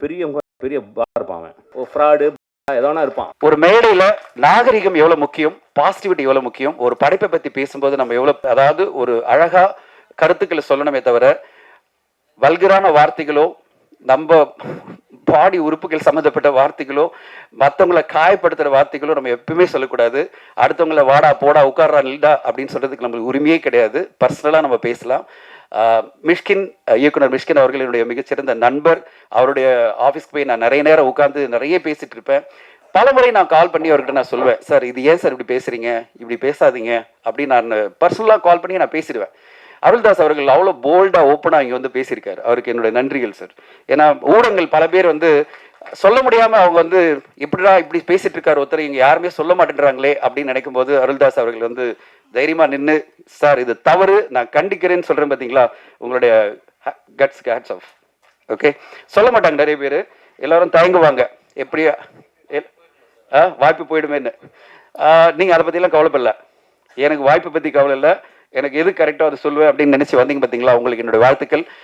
பெரிய இருப்பான் அவன். ஒரு ஃப்ராடு எதனா இருப்பான். ஒரு மேடையில நாகரிகம் எவ்வளவு முக்கியம், பாசிட்டிவிட்டி எவ்வளவு முக்கியம், ஒரு படைப்பை பத்தி பேசும்போது நம்ம எவ்வளவு, அதாவது ஒரு அழகா கருத்துக்களை சொல்லணுமே தவிர வல்கரான வார்த்தைகளோ, நம்ம பாடி உறுப்புகள் சம்மந்தப்பட்ட வார்த்தைகளோ, மற்றவங்களை காயப்படுத்துகிற வார்த்தைகளோ நம்ம எப்பவுமே சொல்லக்கூடாது. அடுத்தவங்களை வாடா போடா உட்கார்றா நில்டா அப்படின்னு சொல்றதுக்கு நம்மளுக்கு உரிமையே கிடையாது. பர்சனலாக நம்ம பேசலாம். மிஷ்கின், இயக்குனர் மிஷ்கின் அவர்கள் என்னுடைய மிகச்சிறந்த நண்பர். அவருடைய ஆஃபீஸ்க்கு போய் நான் நிறைய நேரம் உட்காந்து நிறைய பேசிட்டு இருப்பேன். பலமுறை நான் கால் பண்ணி அவர்கிட்ட நான் சொல்லுவேன், சார் இது ஏன் சார் இப்படி பேசுறீங்க, இப்படி பேசாதீங்க அப்படின்னு நான் பர்சனலாக கால் பண்ணி நான் பேசிடுவேன். அருள்தாஸ் அவர்கள் அவ்வளோ போல்டாக ஓப்பனாக இங்கே வந்து பேசியிருக்காரு. அவருக்கு என்னுடைய நன்றிகள் சார். ஏன்னா ஊடகங்கள் பல பேர் வந்து சொல்ல முடியாமல் அவங்க வந்து இப்படிடா இப்படி பேசிட்டு இருக்காரு ஒருத்தர், இங்கே யாருமே சொல்ல மாட்டேன்றாங்களே அப்படின்னு நினைக்கும் போது அருள்தாஸ் அவர்கள் வந்து தைரியமாக நின்று, சார் இது தவறு, நான் கண்டிக்கிறேன்னு சொல்கிறேன் பார்த்தீங்களா, உங்களுடைய கட்ஸ்க்கு ஹேட்ஸ் ஆஃப். ஓகே, சொல்ல மாட்டாங்க நிறைய பேர், எல்லாரும் தயங்குவாங்க எப்படியா வாய்ப்பு போயிடுமேன்னு. நீங்கள் அதை பற்றிலாம் கவலைப்படல. எனக்கு வாய்ப்பை பற்றி கவலை இல்லை, எனக்கு எது கரெக்டாக அதை சொல்லுவேன் அப்படின்னு நினச்சி வந்தீங்க பார்த்தீங்களா, உங்களுக்கு என்னுடைய வாழ்த்துக்கள்.